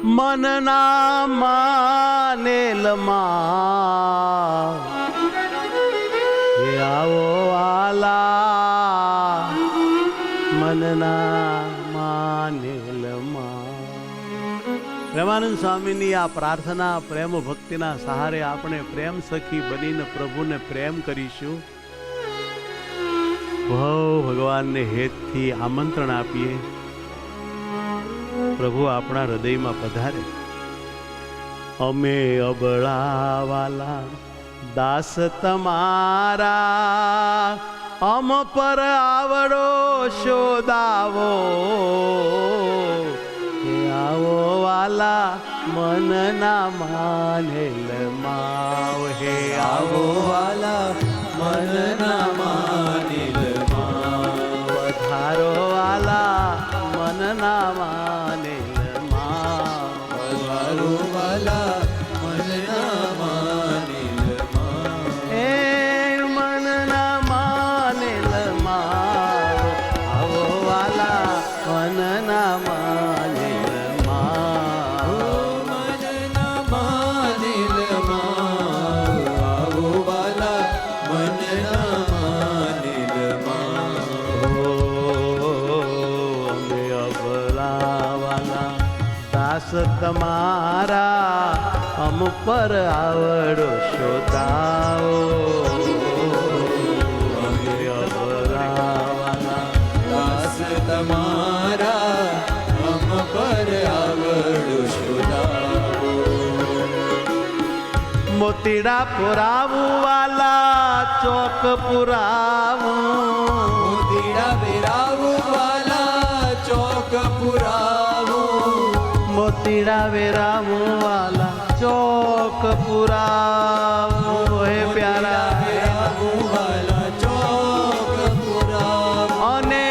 મનના માનેલમાં આવો વાલા મનના માનેલમાં. પ્રેમાનંદ સ્વામીની આ પ્રાર્થના પ્રેમ ભક્તિના સહારે આપણે પ્રેમ સખી બનીને પ્રભુને પ્રેમ કરીશું. ભગવાનને હેતથી આમંત્રણ આપીએ, પ્રભુ આપણા હૃદયમાં પધારે. અમે અબળાવાલા દાસ તમારા, અમ પર આવડો શોધાવો. આવો વાલા મનના માનેલ માવ. હે આવો વાલા મનના માનેલ માવ. વધારો વાલા મનના માનેલ માવ. વધારો વાલા મનના માનેલ માવ. એ મનના માનેલ માવ. આવો વાલા મનના માનેલ માવ. મનના માનેલ માવ. આવો વાલા મનના માનેલ માવ. અમે અબળાવાલા દાસ તમારા, અમ પર આવડો શોધાવો. અમે અબળાવાલા દાસ તમારા, અમ પર આવડો શોધાવો. મોતીડા પુરાવું વાલા ચોક પુરાવું. મોતીડા વેરાવું વાલા ચોક પુરાવું. મોતીડા વેરાવું વાલા ચોક પુરાવું. હે પ્યારા વેરાવું વાલા ચોક પુરાવું. અને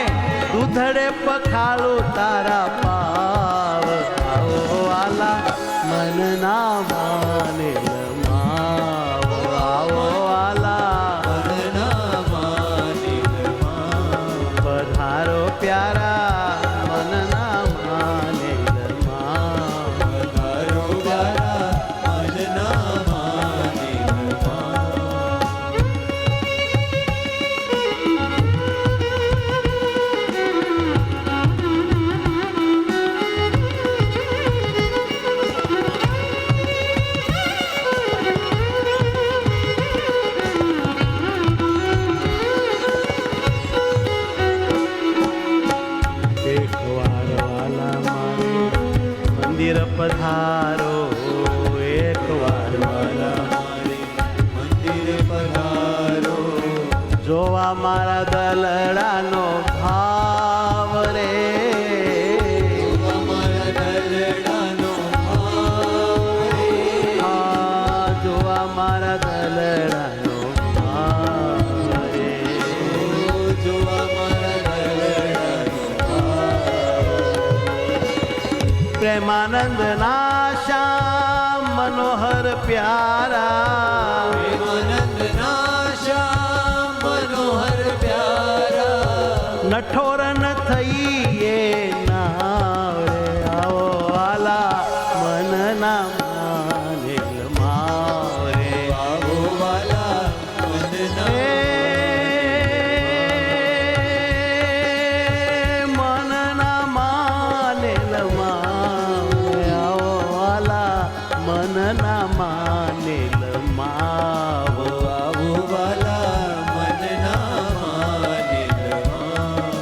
દૂધડે પખાલું તારા પાવ. આવો વાલા મનના માનેલ માવ. આવો વાલા મનના માનેલ માવ. પધારો પ્યારા મનના માનેલ માવ. પધારો પ્યારા મનના માનેલ માવ. એકવાર વાલા મારે મંદિર પધારો. એકવાર વાલા મારે મંદિર પધારો. જોવા મારા દલડાનો ભાવ રે. જોવા મારા દલડાનો ભાવ રે. હા, જોવા મારા દલડાનો ભાવ રે. જોવા મારા પ્રેમાનંદ ના શ્યામ મનોહર પ્યારા. પ્રેમાનંદ ના શ્યામ મનોહર પ્યારા. નઠોરન થઈએ નાવરે. આવો વાલા મનના માનેલ માવ રે. આવો વાલા મનના મનના માનેલ માવ. મનના માનેલ માવ. આવો વાલા મનના માનેલ માવ.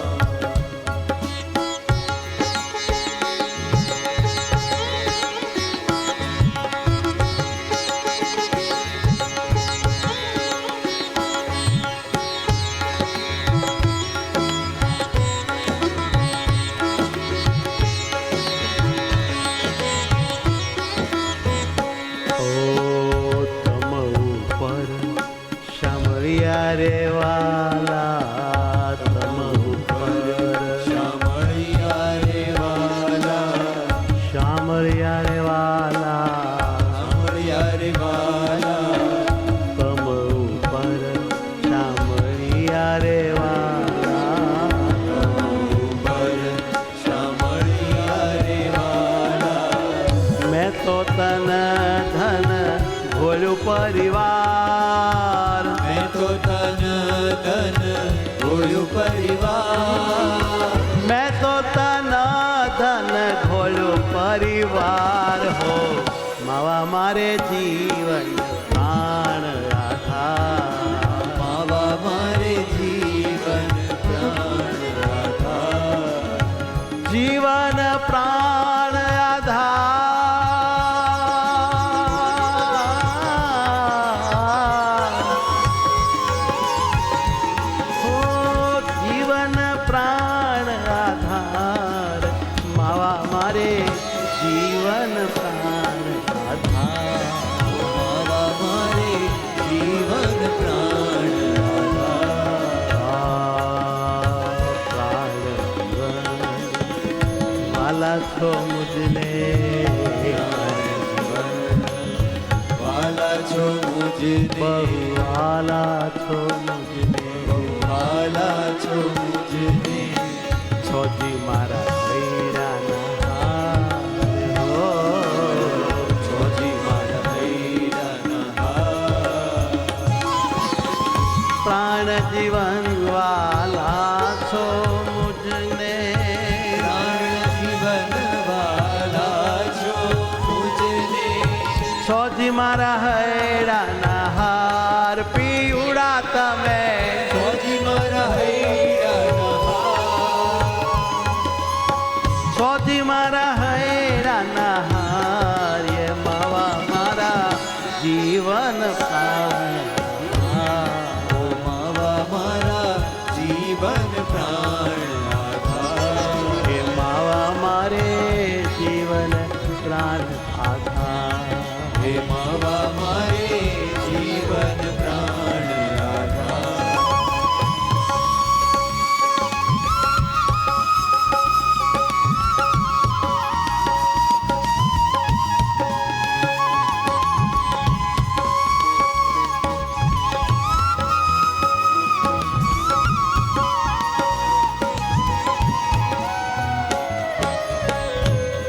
તો તન ધન ભોળ્યું પરિવાર, મેં તો તન ધન ભોળ્યું પરિવાર, મેં તો તન ધન ભોળ્યું પરિવાર હો, માવા મારે જીવન પ્રાણ આધાર, માવા મારે જીવન પ્રાણ આધાર, જીવન પ્રાણ આધાર, હો જીવન પ્રાણ આધાર, માવા મારે જીવન પ્રાણ આધાર, માવા મારે જીવન પ્રાણ પ્રાણ વાલા છો મુજને, વાલા છો મુજને, બહુ વાલા છો મુજને, વાલા છો મુજને, છોજી મારા હૈરાના હો, છોજી મારા હૈરાના હાર, પ્રાણ જીવન વાલા છો મુજને, પ્રાણ જીવન વાલા છો મુજને, છોજી મારા હૈરાના હાર, પીવડા તમે છોજી મારા હૈરાના હાર, છોજી મારા હૈરાના હાર, એ માવા મારા જીવન પ્રાણ ઓ માવા મારા જીવન પ્રાણ આધાર, એ માવા મારે જીવન પ્રાણ આધાર, હે માવા મારે જીવન પ્રાણ આધાર,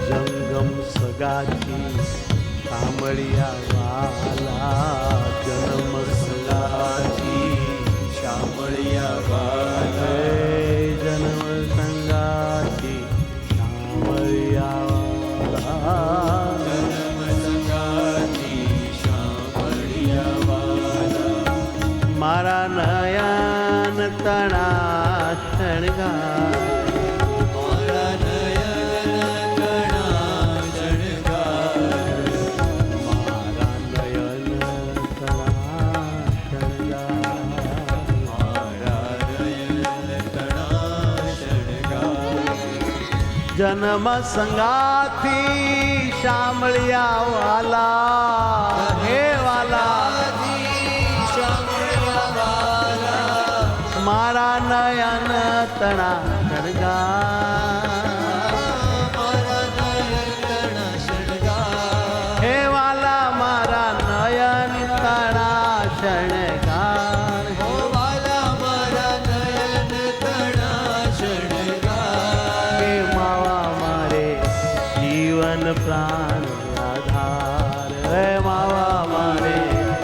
જંગમ સગાથી સાંભળ્યા વાલા, જન્મ સગાથી શામળિયા વાલા, જન્મ સંગાથી સાંભળ્યા વાલા, જન્મ સગાથી શામળિયા વાલા, મારા નયન તણા શણગાર, મારા નયન કણા જણગાર, મારા નયન તણા શણગાર, મારા નયન કણા જણગાર, જન્મ સંગાથી શામળિયા વાલા, હે વાલા શામળિયા વાલા, મારા નયન તણા શણગાર, મારા નયન કણા શણગાર, હે વાલા મારા નયન તણા શણગાર, ઓ વાલા મારા નયન કણા શણગાર, હે માવા મારે જીવન પ્રાણ આધાર, હે માવા મારે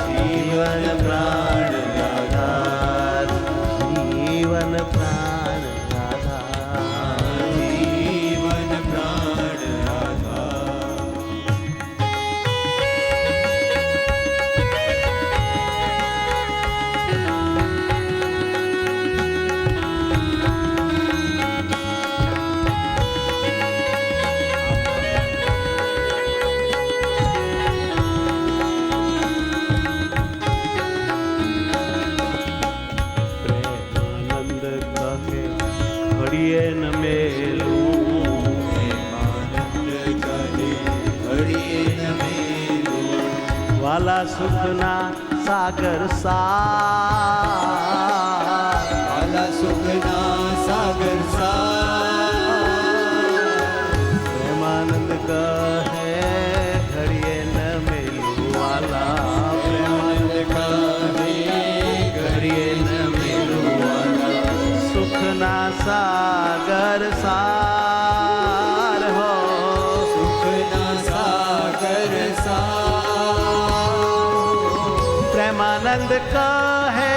જીવન પ્રાણ આધાર, જીવન પ્રાણ આધાર, જીવન પ્રાણ આધાર, પ્રેમાનંદ કહે ઘડીએ ન મેલું, પ્રેમાનંદ કહે ઘડીએ ન મેલું, વાલા સુખના સાગર સાર, વાલા સુખના સાગર સાર, પ્રેમાનંદ કહે ઘડીએ ન મેલું, વાલા પ્રેમાનંદ કહે ઘડીએ ન મેલું, વાલા સુખના સાગર સાર હો, સુખના સાગર પ્રેમાનંદ કહે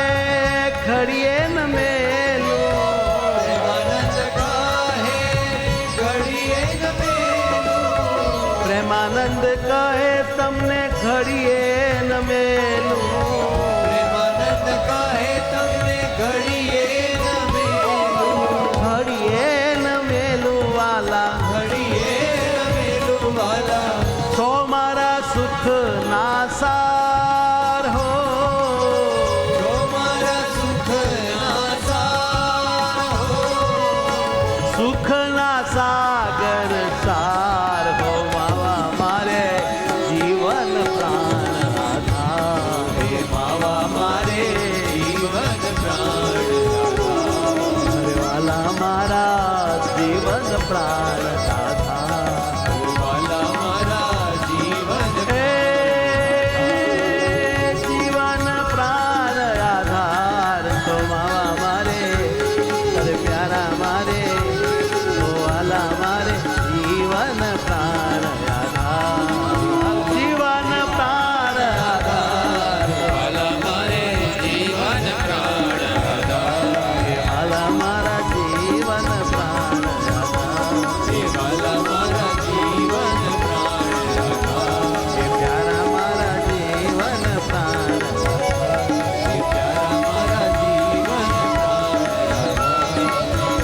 ખડીએ ન મેલું, પ્રેમાનંદ કહે ઘડીએ ન મેલું, પ્રેમાનંદ કહે તમને ઘડીએ ન મેલું, પ્રેમાનંદ કહે તમને ઘડીએ ન મેલું, ઘડીએ ન મેલું વાલા, ઘડીએ ન મેલું વાલા, તો મારા સુખ ના સાર હો, જો મારા સુખના સાર હો, સુખના સાગર સાર હો માવા મારે જીવન પ્રાણ આધાર, હે માવા મારે જીવન પ્રાણ અરે વાલા મારા જીવન પ્રાણ આધાર. વાલા મારા જીવન હે જીવન પ્રાણ આધાર તો માવા મારે, અરે પ્યારા મારે, ઓ વાલા મારે જીવન પ્રાણ આધાર, જીવન પ્રાણ આધાર, વાલા મારે જીવન પ્રાણ વાલા મારા જીવન પ્રાણ આધાર, હે વાલા મારા જીવન પ્રાણ એ પ્યારા મારા જીવન પ્રાણ હે પ્યારા મારા જીવન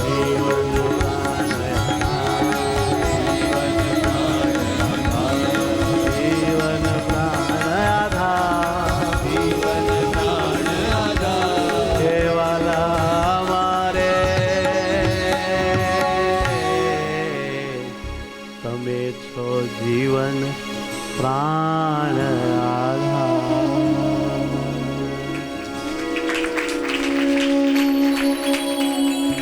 જીવન જીવન પ્રાણ આધાર, જીવન પ્રાણ આધાર હે વાલા મારે તમે છો જીવન પ્રાણ આધાર.